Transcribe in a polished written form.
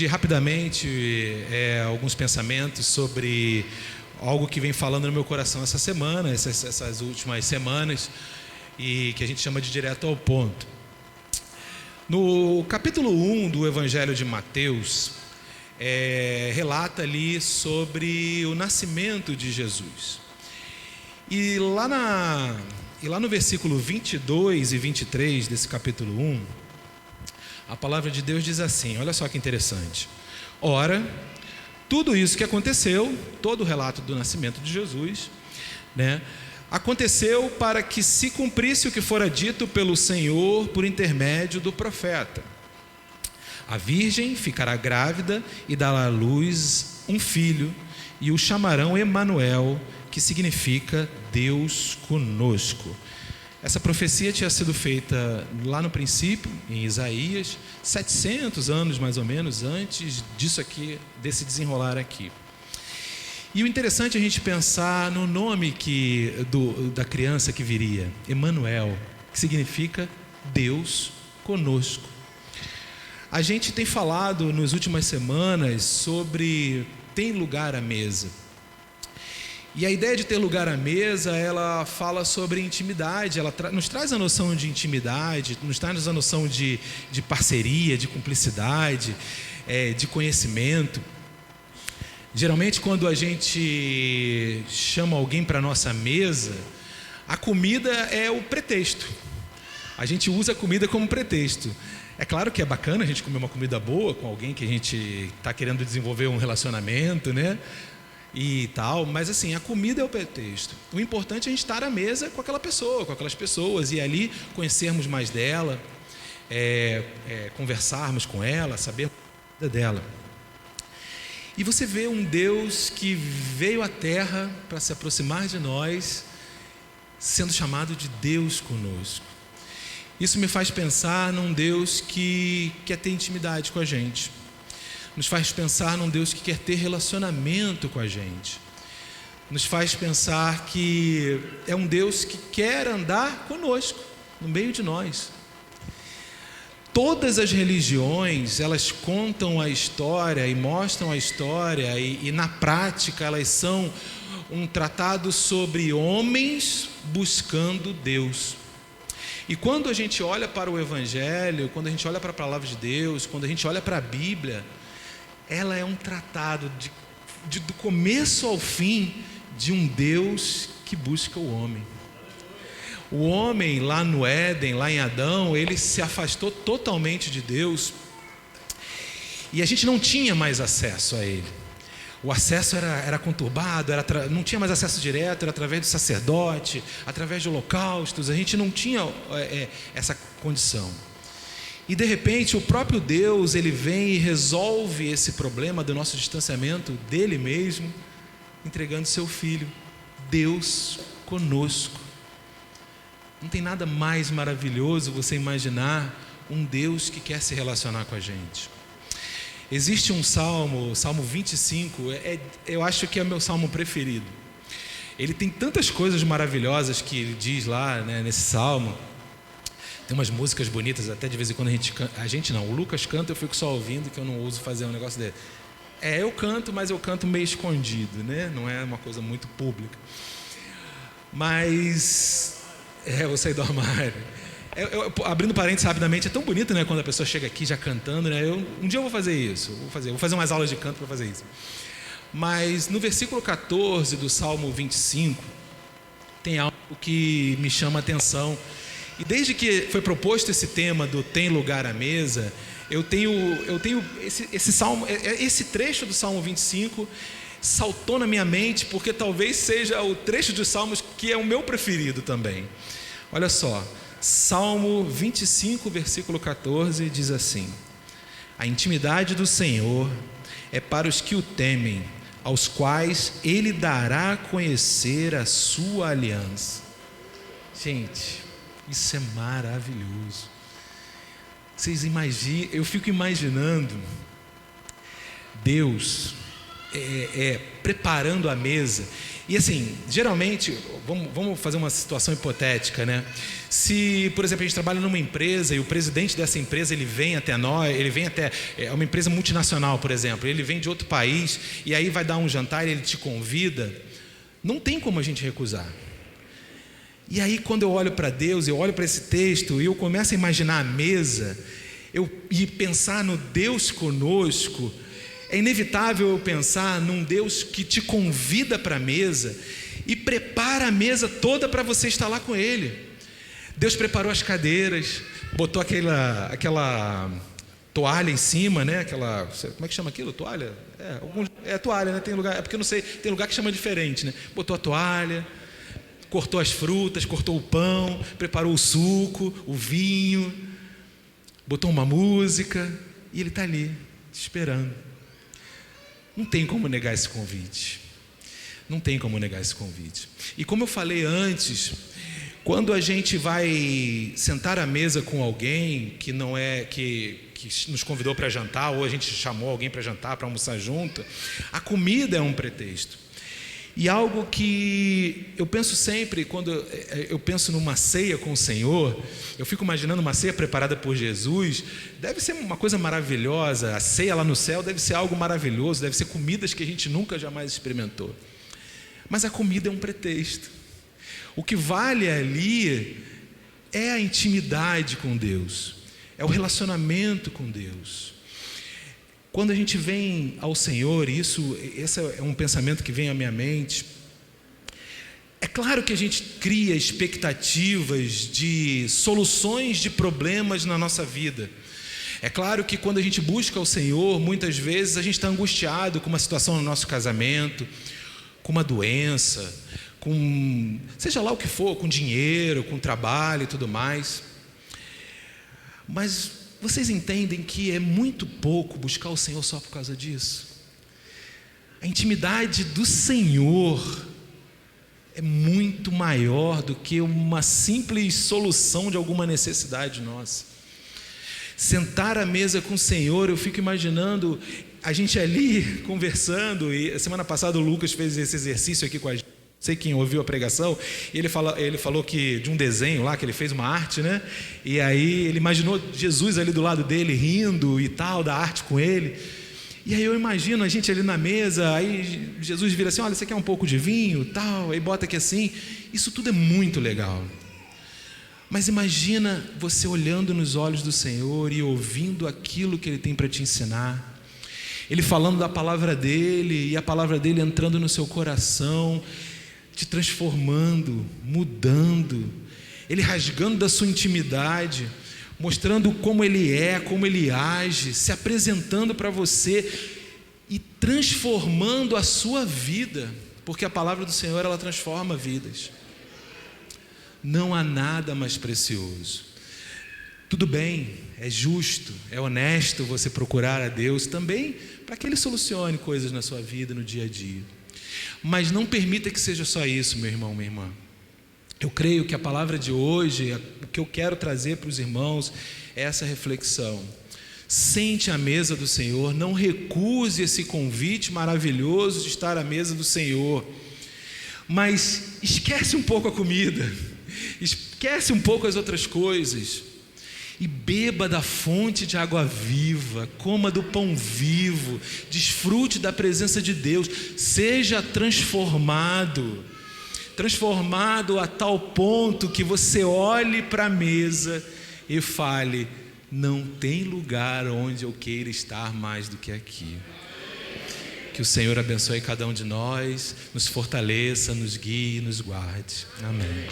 Rapidamente alguns pensamentos sobre algo que vem falando no meu coração essa semana, essas últimas semanas, e que a gente chama de direto ao ponto. No capítulo 1 do Evangelho de Mateus, relata ali sobre o nascimento de Jesus. E lá no versículo 22 e 23 desse capítulo 1, a palavra de Deus diz assim, olha só que interessante. Ora, tudo isso que aconteceu, todo o relato do nascimento de Jesus, aconteceu para que se cumprisse o que fora dito pelo Senhor por intermédio do profeta. A virgem ficará grávida e dará à luz um filho, e o chamarão Emanuel, que significa Deus conosco. Essa profecia tinha sido feita lá no princípio, em Isaías, 700 anos mais ou menos antes disso aqui, desse desenrolar aqui. E o interessante é a gente pensar no nome da criança que viria, Emanuel, que significa Deus conosco. A gente tem falado nas últimas semanas sobre tem lugar à mesa. E a ideia de ter lugar à mesa, ela fala sobre intimidade, ela nos traz a noção de intimidade, nos traz a noção de parceria, de cumplicidade, de conhecimento. Geralmente, quando a gente chama alguém para a nossa mesa, a comida é o pretexto. A gente usa a comida como pretexto. É claro que é bacana a gente comer uma comida boa com alguém que a gente está querendo desenvolver um relacionamento, e tal, mas assim, a comida é o pretexto. O importante é a gente estar à mesa com aquela pessoa, com aquelas pessoas, e ali conhecermos mais dela, conversarmos com ela, saber a vida dela. E você vê um Deus que veio à Terra para se aproximar de nós, sendo chamado de Deus conosco. Isso me faz pensar num Deus que quer ter intimidade com a gente. Nos faz pensar num Deus que quer ter relacionamento com a gente. Nos faz pensar que é um Deus que quer andar conosco, no meio de nós. Todas as religiões, elas contam a história e mostram a história e na prática elas são um tratado sobre homens buscando Deus. E quando a gente olha para o Evangelho, quando a gente olha para a Palavra de Deus, quando a gente olha para a Bíblia, ela é um tratado do começo ao fim de um Deus que busca o homem. O homem lá no Éden, lá em Adão, ele se afastou totalmente de Deus e a gente não tinha mais acesso a ele. O acesso era conturbado, não tinha mais acesso direto, era através do sacerdote, através de holocaustos, a gente não tinha essa condição. E de repente o próprio Deus, ele vem e resolve esse problema do nosso distanciamento dele mesmo, entregando seu Filho, Deus conosco. Não tem nada mais maravilhoso você imaginar um Deus que quer se relacionar com a gente. Existe um salmo, o Salmo 25, eu acho que é o meu salmo preferido. Ele tem tantas coisas maravilhosas que ele diz lá, nesse salmo. Tem umas músicas bonitas, até de vez em quando o Lucas canta, eu fico só ouvindo, que eu não ouso fazer um negócio dele. Eu canto, mas eu canto meio escondido, não é uma coisa muito pública. Mas, eu vou sair do armário. Abrindo parênteses rapidamente, é tão bonito, quando a pessoa chega aqui já cantando, um dia eu vou fazer isso, vou fazer umas aulas de canto para fazer isso. Mas no versículo 14 do Salmo 25, tem algo que me chama a atenção. E desde que foi proposto esse tema do tem lugar à mesa, eu tenho esse salmo, esse trecho do Salmo 25 saltou na minha mente, porque talvez seja o trecho dos salmos que é o meu preferido também. Olha só, Salmo 25, versículo 14, diz assim: a intimidade do Senhor é para os que o temem, aos quais Ele dará a conhecer a sua aliança. Gente, isso é maravilhoso. Vocês imaginam, eu fico imaginando Deus preparando a mesa. E assim, geralmente, vamos fazer uma situação hipotética, né? Se, por exemplo, a gente trabalha numa empresa e o presidente dessa empresa, ele vem até nós, é uma empresa multinacional, por exemplo, ele vem de outro país e aí vai dar um jantar e ele te convida, não tem como a gente recusar. E aí, quando eu olho para Deus, eu olho para esse texto e eu começo a imaginar a mesa, e pensar no Deus conosco, é inevitável eu pensar num Deus que te convida para a mesa e prepara a mesa toda para você estar lá com Ele. Deus preparou as cadeiras, botou aquela toalha em cima, né? Como é que chama aquilo? Toalha? Toalha, né? Tem lugar, porque eu não sei, tem lugar que chama diferente, né? Botou a toalha, cortou as frutas, cortou o pão, preparou o suco, o vinho, botou uma música e Ele está ali, te esperando. Não tem como negar esse convite. Não tem como negar esse convite. E como eu falei antes, quando a gente vai sentar à mesa com alguém que não é que nos convidou para jantar, ou a gente chamou alguém para jantar, para almoçar junto, a comida é um pretexto. E algo que eu penso sempre, quando eu penso numa ceia com o Senhor, eu fico imaginando uma ceia preparada por Jesus, deve ser uma coisa maravilhosa, a ceia lá no céu deve ser algo maravilhoso, deve ser comidas que a gente nunca jamais experimentou. Mas a comida é um pretexto. O que vale ali é a intimidade com Deus, é o relacionamento com Deus. Quando a gente vem ao Senhor, esse é um pensamento que vem à minha mente, é claro que a gente cria expectativas de soluções de problemas na nossa vida. É claro que quando a gente busca o Senhor, muitas vezes a gente está angustiado com uma situação no nosso casamento, com uma doença, com seja lá o que for, com dinheiro, com trabalho e tudo mais. Mas vocês entendem que é muito pouco buscar o Senhor só por causa disso? A intimidade do Senhor é muito maior do que uma simples solução de alguma necessidade nossa. Sentar à mesa com o Senhor, eu fico imaginando a gente ali conversando, e a semana passada o Lucas fez esse exercício aqui com a gente. Sei quem ouviu a pregação, ele falou que de um desenho lá, que ele fez uma arte, né? E aí ele imaginou Jesus ali do lado dele, rindo e tal, da arte com ele. E aí eu imagino a gente ali na mesa, aí Jesus vira assim, olha, você quer um pouco de vinho, tal, aí bota aqui assim. Isso tudo é muito legal. Mas imagina você olhando nos olhos do Senhor e ouvindo aquilo que Ele tem para te ensinar. Ele falando da palavra dEle, e a palavra dEle entrando no seu coração, te transformando, mudando, Ele rasgando da sua intimidade, mostrando como Ele é, como Ele age, se apresentando para você e transformando a sua vida, porque a palavra do Senhor, ela transforma vidas. Não há nada mais precioso. Tudo bem, é justo, é honesto você procurar a Deus também para que Ele solucione coisas na sua vida, no dia a dia. Mas não permita que seja só isso, meu irmão, minha irmã. Eu creio que a palavra de hoje, o que eu quero trazer para os irmãos, é essa reflexão. Sente à mesa do Senhor, não recuse esse convite maravilhoso de estar à mesa do Senhor. Mas esquece um pouco a comida, esquece um pouco as outras coisas. E beba da fonte de água viva, coma do pão vivo, desfrute da presença de Deus, seja transformado a tal ponto que você olhe para a mesa e fale, não tem lugar onde eu queira estar mais do que aqui. Que o Senhor abençoe cada um de nós, nos fortaleça, nos guie, nos guarde. Amém.